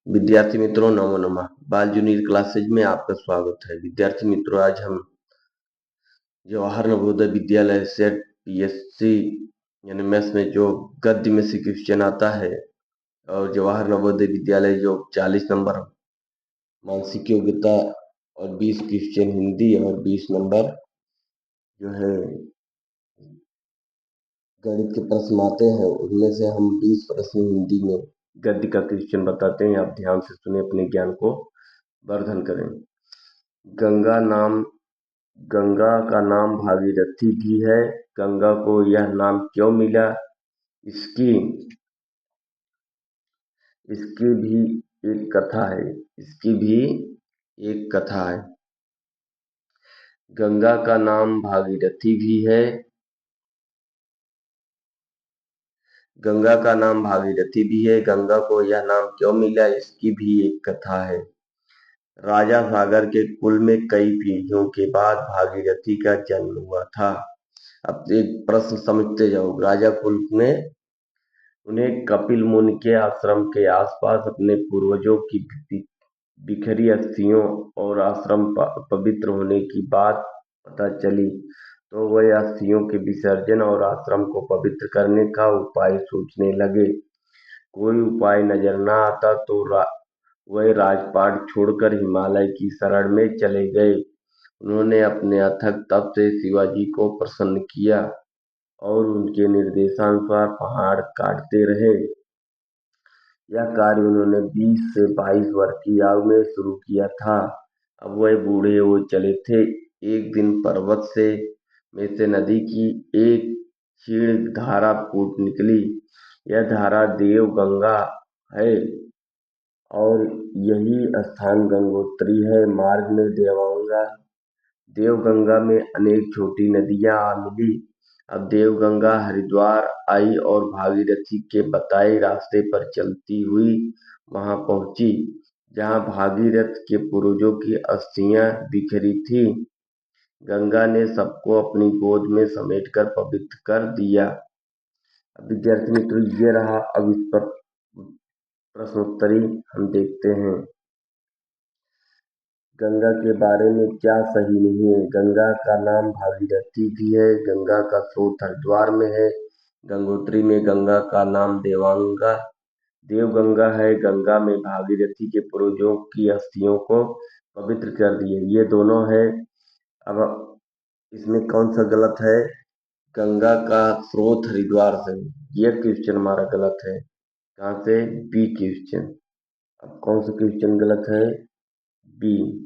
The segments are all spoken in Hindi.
विद्यार्थी मित्रों, नमो नमः। बाल जूनियर क्लासेज में आपका स्वागत है। विद्यार्थी मित्रों, आज हम जवाहर नवोदय विद्यालय सेट पीएससी यानी मैथ्स में जो गद्य में से क्वेश्चन आता है, और जवाहर नवोदय विद्यालय जो 40 नंबर मानसिक योग्यता और 20 क्वेश्चन हिंदी और 20 नंबर जो है गणित के प्रश्न आते हैं, उनमें से हम 20 प्रश्न हिंदी में गद्य का क्वेश्चन बताते हैं। आप ध्यान से सुने, अपने ज्ञान को वर्धन करें। गंगा का नाम भागीरथी भी है। गंगा को यह नाम क्यों मिला? इसकी इसकी भी एक कथा है। इसकी भी एक कथा है। गंगा का नाम भागीरथी भी है। गंगा का नाम भागीरथी भी है। गंगा को यह नाम क्यों मिला? इसकी भी एक कथा है। राजा सागर के कुल में कई पीढ़ियों के बाद भागीरथी का जन्म हुआ था। अब एक प्रश्न समझते जाओ। राजा कुल में उन्हें कपिल मुनि के आश्रम के आसपास अपने पूर्वजों की बिखरी अस्थियों और आश्रम पवित्र होने की बात पता चली, तो वे अस्थियों के विसर्जन और आश्रम को पवित्र करने का उपाय सोचने लगे। कोई उपाय नजर न आता तो वे राजपाट छोड़कर हिमालय की शरण में चले गए। उन्होंने अपने अथक तप से शिवाजी को प्रसन्न किया और उनके निर्देशानुसार पहाड़ काटते रहे। यह कार्य उन्होंने 20 से 22 वर्ष की आयु में शुरू किया था। अब वह बूढ़े हो चले थे। एक दिन पर्वत में से नदी की एक क्षीण धारा फूट निकली। यह धारा देव गंगा है और यही स्थान गंगोत्री है। मार्ग में देवगंगा में अनेक छोटी नदियां आ मिली। अब देवगंगा हरिद्वार आई और भागीरथी के बताए रास्ते पर चलती हुई वहां पहुंची, जहां भागीरथ के पूर्वजों की अस्थियां बिखरी थी। गंगा ने सबको अपनी गोद में समेटकर पवित्र कर दिया। अब विद्यार्थी मित्रों, ये रहा। अब इस पर प्रश्नोत्तरी हम देखते हैं। गंगा के बारे में क्या सही नहीं है? गंगा का नाम भागीरथी भी है। गंगा का स्रोत हरिद्वार में है। गंगोत्री में गंगा का नाम देवगंगा है। गंगा में भागीरथी के पूर्वजों की अस्थियों को पवित्र कर दिए। ये दोनों है। अब इसमें कौन सा गलत है? गंगा का स्रोत हरिद्वार से। यह क्वेश्चन हमारा गलत है। कहाँ से? B question. अब कौन सा क्वेश्चन गलत है? बी।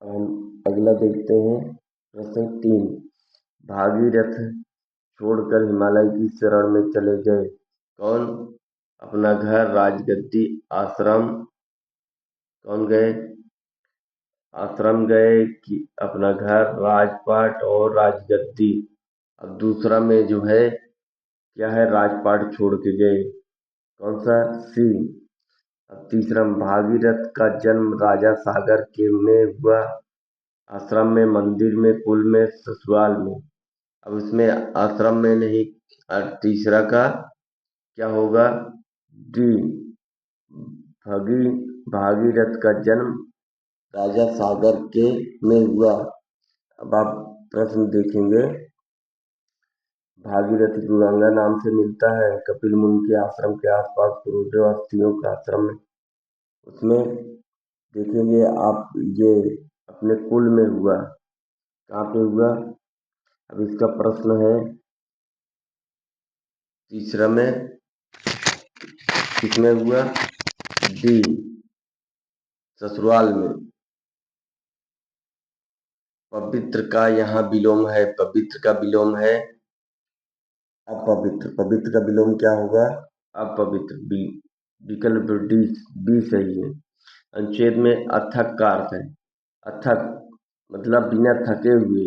हम अगला देखते हैं। प्रश्न 3। भागीरथ छोड़कर हिमालय की शरण में चले गए। कौन? अपना घर, राजगद्दी, आश्रम। कौन गए? आश्रम गए कि अपना घर, राजपाट और राजगद्दी। अब दूसरा में जो है क्या है? राजपाट छोड़ के गए। कौन सा? सी। अब तीसरा, भागीरथ का जन्म राजा सागर के में हुआ। आश्रम में, मंदिर में, कुल में, ससुराल में। अब इसमें आश्रम में नहीं। और तीसरा का क्या होगा? डी। भागीरथ का जन्म राजा सागर के में हुआ। अब आप प्रश्न देखेंगे। भागीरथी को गंगा नाम से मिलता है। कपिल मुनि के आश्रम के आसपास पूर्वजों अस्थियों का आश्रम है। उसमें देखेंगे आप, ये अपने कुल में हुआ। कहाँ पे हुआ? अब इसका प्रश्न है तीसरा में किसमें हुआ? डी, ससुराल में। पवित्र का यहाँ विलोम है। पवित्र का विलोम है अपवित्र। पवित्र का विलोम क्या होगा? अपवित्र। विकल्प डी, बी सही है। अनुच्छेद में अथक का अर्थ है। अथक मतलब बिना थके हुए।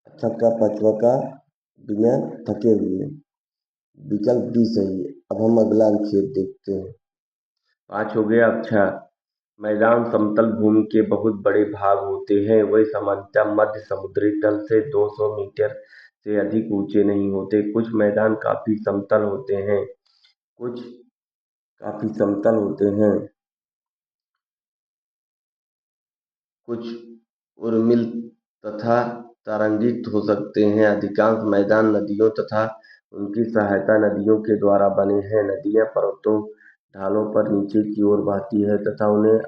अथक का पचवा का बिना थके हुए। विकल्प डी सही है। अब हम अगला अनुच्छेद देखते हैं। 5 हो गया। अच्छा, मैदान समतल भूमि के बहुत बड़े भाग होते हैं। वे सामान्यतः मध्य समुद्री तल से 200 मीटर से अधिक ऊंचे नहीं होते। कुछ मैदान काफी समतल होते हैं। कुछ काफी समतल होते हैं। कुछ उर्मिल तथा तरंगित हो सकते हैं। अधिकांश मैदान नदियों तथा उनकी सहायता नदियों के द्वारा बने हैं। नदियां पर्वतों ढालों पर नीचे की ओर बहती है तथा उन्हें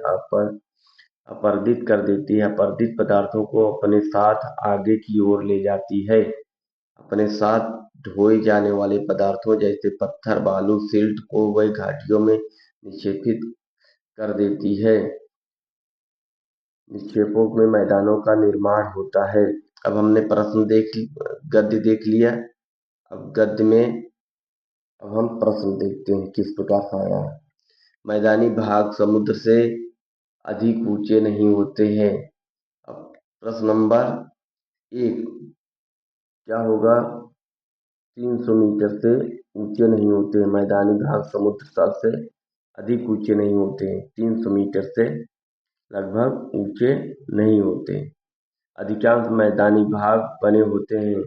अपर्दित कर देती है। अपर्दित पदार्थों को अपने साथ आगे की ओर ले जाती है। अपने साथ ढोए जाने वाले पदार्थों जैसे पत्थर, बालू, सिल्ट को वह घाटियों में निक्षेपित कर देती है। निक्षेपों में मैदानों का निर्माण होता है। अब हमने गद्य देख लिया। अब गद्य में अब हम प्रश्न देखते हैं किस प्रकार का आया है। मैदानी भाग समुद्र से अधिक ऊंचे नहीं होते हैं। अब प्रश्न नंबर 1 क्या होगा? 300 मीटर से ऊंचे नहीं होते हैं। मैदानी भाग समुद्र तल से अधिक ऊंचे नहीं होते हैं। 300 मीटर से लगभग ऊंचे नहीं होते। अधिकांश मैदानी भाग बने होते हैं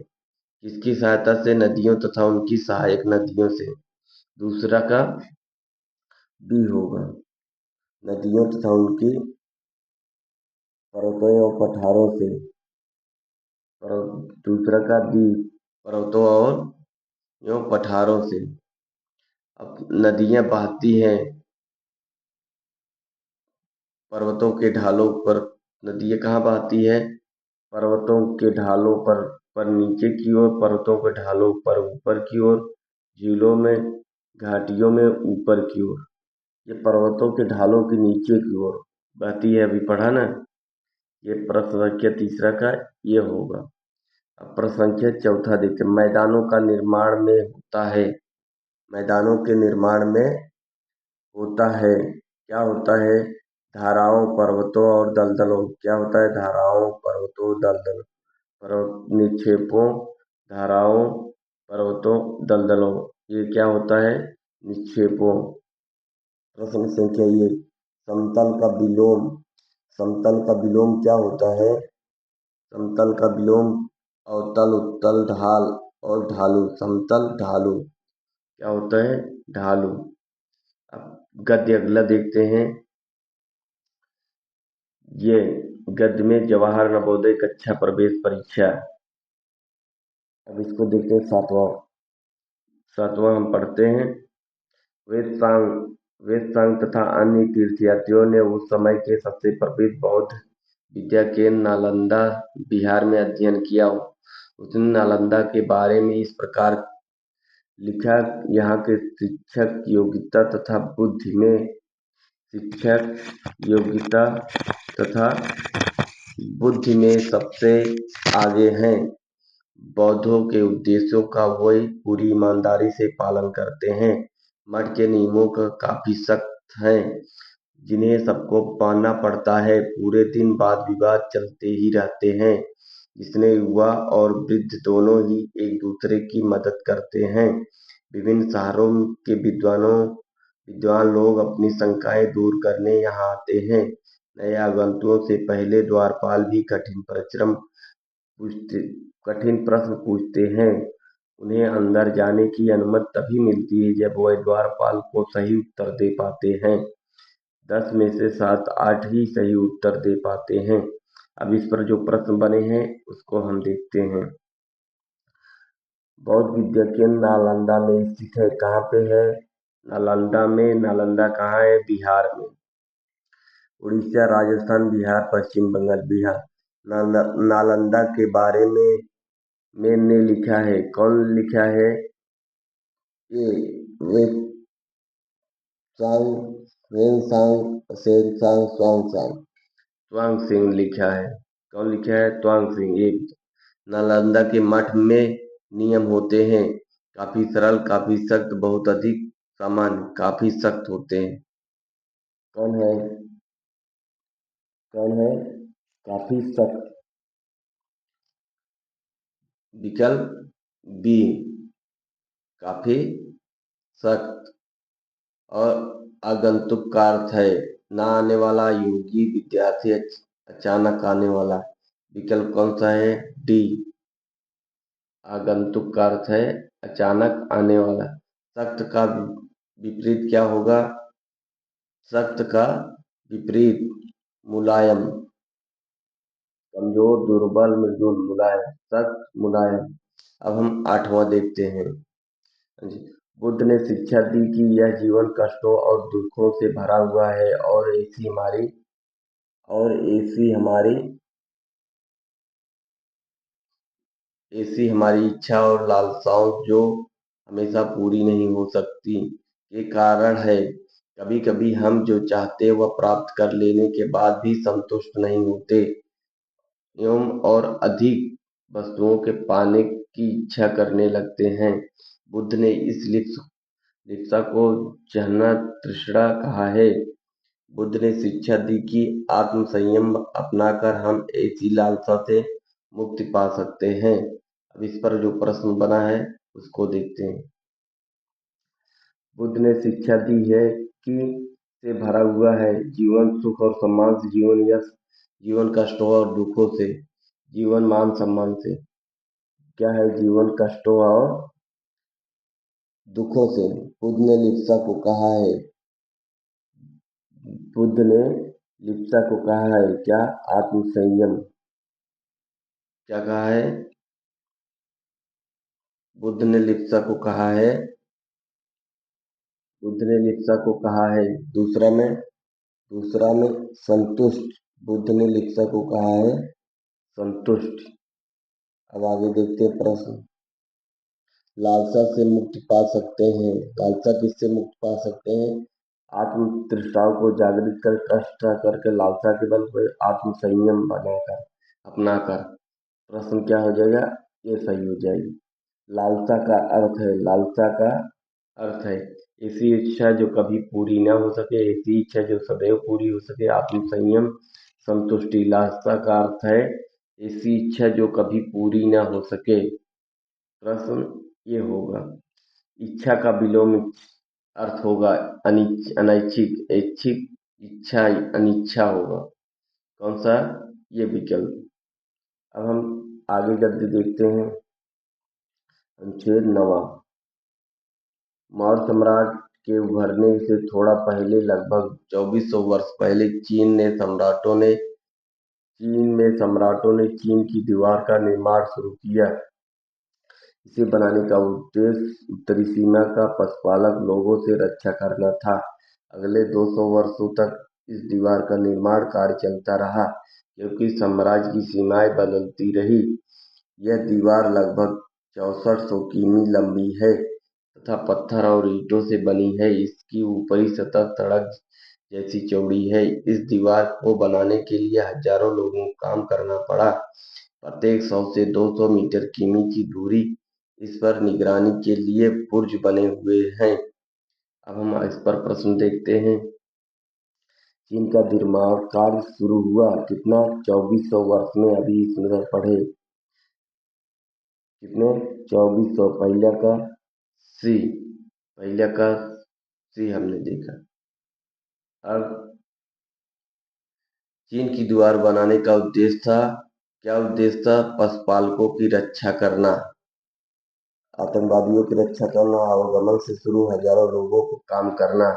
किसकी सहायता से? नदियों तथा उनकी सहायक नदियों से। दूसरा का बी होगा, नदियों तथा उनकी पर्वतों और पठारों से। दूसरा का बी, पर्वतों और एवं पठारों से। अब नदियां बहती हैं पर्वतों के ढालों पर। नदियां कहाँ बहती है? पर्वतों के ढालों पर नीचे की ओर, पर्वतों के ढालों पर ऊपर की ओर, झीलों में, घाटियों में ऊपर की ओर। ये पर्वतों के ढालों के नीचे की ओर बहती है। अभी पढ़ा ना? ये प्रश्न संख्या तीसरा का ये होगा। अब प्रश्न संख्या चौथा देखते हैं। मैदानों का निर्माण में होता है। मैदानों के निर्माण में होता है, क्या होता है? धाराओं, पर्वतों और दलदलों। क्या होता है? धाराओं, पर्वतों, दलदलों। पर्वत निक्षेपों, धाराओं, पर्वतों, दलदलों। ये क्या होता है? निक्षेपों। प्रश्न संख्या ये, समतल का विलोम। समतल का विलोम क्या होता है? समतल का विलोम अवतल, उत्तल, ढाल और ढालू। समतल, ढालू। क्या होता है? ढालू। अब गद्य अगला देखते हैं। ये गद्य में जवाहर नवोदय कक्षा प्रवेश परीक्षा। अब इसको देखते हैं। सातवां हम पढ़ते हैं। वेदसांग तथा अन्य तीर्थयात्रियों ने उस समय के सबसे प्रसिद्ध बौद्ध विद्या केंद्र नालंदा बिहार में अध्ययन किया। उसने नालंदा के बारे में इस प्रकार लिखा, यहाँ के शिक्षक योग्यता तथा बुद्धि में सबसे आगे हैं। बौद्धों के उद्देश्यों का वही पूरी ईमानदारी से पालन करते हैं। मठ के नियमों का काफी सख्त हैं, जिन्हें सबको मानना पड़ता है। पूरे दिन वाद विवाद चलते ही रहते हैं, जिसमें युवा और वृद्ध दोनों ही एक दूसरे की मदद करते हैं। विभिन्न शहरों के विद्वान लोग अपनी शंकाएं दूर करने यहाँ आते हैं। नए आगंतुकों से पहले द्वारपाल भी कठिन प्रश्न पूछते हैं। उन्हें अंदर जाने की अनुमति तभी मिलती है जब वह द्वारपाल को सही उत्तर दे पाते हैं। 10 में से 7-8 ही सही उत्तर दे पाते हैं। अब इस पर जो प्रश्न बने हैं उसको हम देखते हैं। बौद्ध विद्या केंद्र नालंदा में स्थित है। कहाँ पे है? नालंदा में। नालंदा कहाँ है? बिहार में। उड़ीसा, राजस्थान, बिहार, पश्चिम बंगाल, बिहार। नालंदा के बारे में ने लिखा है। कौन लिखा है? ये त्वांग लिखा है। कौन लिखा है? त्वांग सिंह। एक नालंदा के मठ में नियम होते हैं, काफी सरल, काफी सख्त, बहुत अधिक सामान्य, काफी सख्त होते हैं। कौन है? काफी सख्त। विकल्प बी, काफी सख्त। और आगंतुक का अर्थ है ना आने वाला, योगी, विद्यार्थी, अचानक आने वाला। विकल्प कौन सा है? डी, आगंतुक का अर्थ है अचानक आने वाला। सख्त का विपरीत क्या होगा? सख्त का विपरीत मुलायम। कमजोर, दुर्बल, मृदुल, मुलायम, सख्त, मुलायम। अब हम 8वां देखते हैं। जी। बुद्ध ने शिक्षा दी कि यह जीवन कष्टों और दुखों से भरा हुआ है और ऐसी हमारी इच्छा और लालसाओं जो हमेशा पूरी नहीं हो सकती के कारण है। कभी कभी हम जो चाहते वह प्राप्त कर लेने के बाद भी संतुष्ट नहीं होते एवं और अधिक वस्तुओं के पाने की इच्छा करने लगते हैं। बुद्ध ने इस लिप्सा को जहन्ना तृष्णा कहा है। बुद्ध ने शिक्षा दी कि आत्म संयम अपनाकर हम ऐसी लालसा से मुक्ति पा सकते हैं। अब इस पर जो प्रश्न बना है उसको देखते हैं। बुद्ध ने शिक्षा दी है कि से भरा हुआ है जीवन सुख और सम्मान से, जीवन यश, जीवन कष्टों और दुखों से, जीवन मान सम्मान से। क्या है जीवन कष्टों और दुखों से? बुद्ध ने लिप्सा को कहा है बुद्ध ने लिप्सा को कहा है क्या? आत्म संयम। क्या कहा है? बुद्ध ने लिप्सा को कहा है बुद्ध ने लिप्सा को कहा है दूसरा में संतुष्ट। बुद्ध ने लिप्सा को कहा है संतुष्ट। अब आगे देखते हैं प्रश्न। लालसा से मुक्ति पा सकते हैं। लालसा किससे मुक्ति पा सकते हैं? आत्म तृष्णाओं को जागृत कर कष्ट करके लालसा के बल पर आत्म संयम बनाकर अपनाकर। प्रश्न क्या हो जाएगा? ये सही हो जाएगी। लालसा का अर्थ है ऐसी इच्छा जो कभी पूरी न हो सके, ऐसी इच्छा जो सदैव पूरी हो सके। आत्म संयम, संतुष्टि। लालसा का अर्थ है ऐसी इच्छा जो कभी पूरी न हो सके। प्रश्न ये होगा। इच्छा का विलोम अर्थ होगा अनैच्छिक, ऐच्छिक इच्छा अनिच्छा होगा। कौन सा? ये विकल्प। अब हम आगे गद्य देखते हैं। अनुच्छेद 9। मौर्य साम्राज्य के उभरने से थोड़ा पहले, लगभग 2400 वर्ष पहले, चीन में सम्राटों ने चीन की दीवार का निर्माण शुरू किया। इसे बनाने का उद्देश्य उत्तरी सीमा का पशुपालक लोगों से रक्षा करना था। अगले 200 वर्षों तक इस दीवार का निर्माण कार्य चलता रहा क्योंकि साम्राज्य की सीमाएं बदलती रही। यह दीवार लगभग 6400 किमी लंबी है तथा पत्थर और ईंटों से बनी है। इसकी ऊपरी सतह सड़क जैसी चौड़ी है। इस दीवार को बनाने के लिए हजारों लोगों को काम करना पड़ा। प्रत्येक 100 से 200 मीटर किमी की दूरी इस पर निगरानी के लिए बुर्ज बने हुए हैं। अब हम इस पर प्रश्न देखते हैं। चीन का निर्माण कार्य शुरू हुआ कितना? 2400 वर्ष में। अभी इसमें पढ़े कितने? 2400। पहला का सी हमने देखा। अब चीन की दीवार बनाने का उद्देश्य था, क्या उद्देश्य था? पशुपालकों की रक्षा करना, आतंकवादियों की रक्षा करना, आवागमन से शुरू हजारों लोगों को काम करना।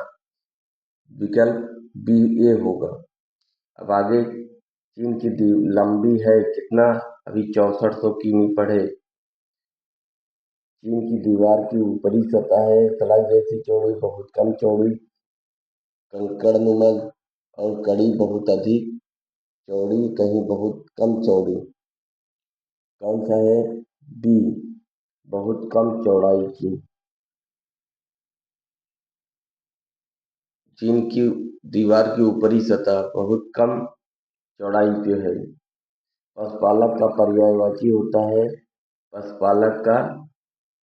विकल्प बी ए होगा। अब आगे चीन की लंबी है कितना? अभी 6400 किमी पढ़े। चीन की दीवार की ऊपरी सतह है सड़क जैसी चौड़ी, बहुत कम चौड़ी, कंकड़नुमा और कड़ी, बहुत अधिक चौड़ी, कहीं बहुत कम चौड़ी। कौन सा है? बी, बहुत कम चौड़ाई की। चीन की दीवार की ऊपरी सतह बहुत कम चौड़ाई पे है। पशुपालक का पर्यायवाची होता है पशुपालक का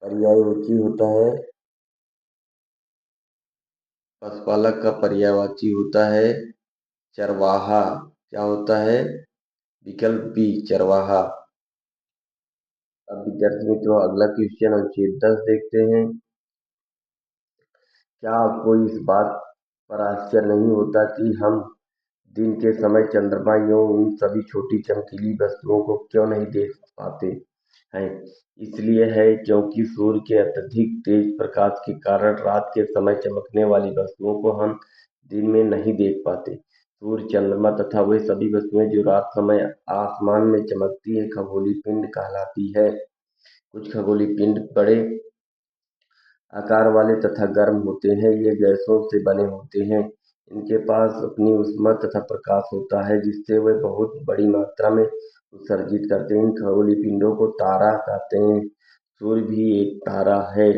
पर्यायवाची होता है पशुपालक का पर्यायवाची होता है चरवाहा। क्या होता है? विकल्प बी, चरवाहा। अब विद्यार्थी मित्रों अगला क्वेश्चन अनुच्छेद 10 देखते हैं। क्या आपको इस बात पर आश्चर्य नहीं होता कि हम दिन के समय चंद्रमा एवं इन सभी छोटी चमकीली वस्तुओं को क्यों नहीं देख पाते? है। इसलिए है क्योंकि सूर्य के अत्यधिक तेज प्रकाश के कारण रात के समय चमकने वाली वस्तुओं को हम दिन में नहीं देख पाते। सूर्य, चंद्रमा तथा वे सभी वस्तुएं जो रात समय आसमान में चमकती है खगोलीय पिंड कहलाती है। कुछ खगोलीय पिंड बड़े आकार वाले तथा गर्म होते हैं। ये गैसों से बने होते हैं। इनके पास अपनी ऊष्मा तथा प्रकाश होता है जिससे वे बहुत बड़ी मात्रा में उत्सर्जित करते हैं। इन खगोलीय पिंडों को तारा कहते हैं। सूर्य भी एक तारा है।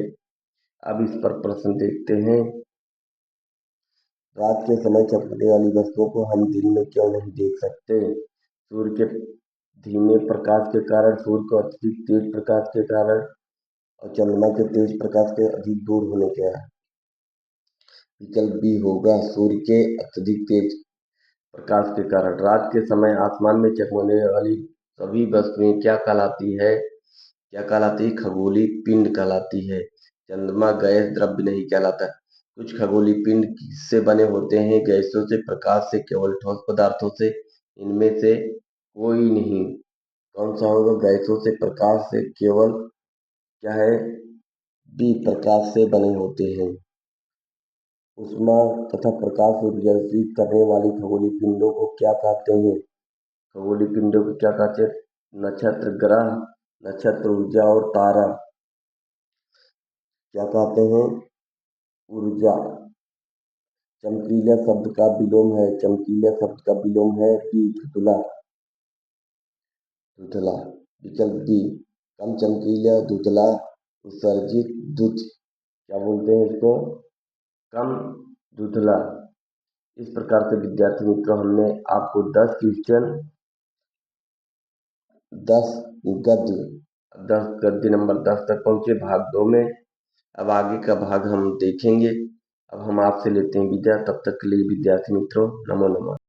अब इस पर प्रश्न देखते हैं। रात के समय चमकने वाली वस्तुओं को हम दिन में क्यों नहीं देख सकते? सूर्य के धीमे प्रकाश के कारण, सूर्य को अत्यधिक तेज प्रकाश के कारण और चंद्रमा के तेज प्रकाश के अधिक दूर होने के कारण। विकल्प बी होगा सूर्य के अत्यधिक तेज प्रकाश के कारण। रात के समय आसमान में चमकने वाली सभी वस्तुएं क्या कहलाती है? खगोलीय पिंड कहलाती है। चंद्रमा गैस द्रव्य नहीं कहलाता। कुछ खगोलीय पिंड किससे बने होते हैं? गैसों से, प्रकाश से, केवल ठोस पदार्थों से। इनमें से कोई नहीं। कौन सा होगा? गैसों से, प्रकाश से, केवल क्या है? बी, प्रकाश से बने होते हैं। ऊष्मा तथा प्रकाश उत्सर्जित करने वाली खगोलीय पिंडों को क्या कहते हैं? खगोलीय पिंडों को क्या कहते हैं? नक्षत्र, ग्रह, नक्षत्र, ऊर्जा और तारा। क्या कहते हैं? ऊर्जा। चमकीला शब्द का विलोम है। चमकीला शब्द का विलोम है बी, धुंधला। धुंधला। विकल्प बी, कम चमकीला, धुंधला, उत्सर्जित, धुंध। क्या बोलते हैं इसको? कम धुंधला। इस प्रकार से विद्यार्थी मित्रों, हमने आपको 10 क्वेश्चन, 10 गद्य नंबर 10 तक पहुंचे भाग 2 में। अब आगे का भाग हम देखेंगे। अब हम आपसे लेते हैं विदा। तब तक के लिए विद्यार्थी मित्रों, नमो नमः।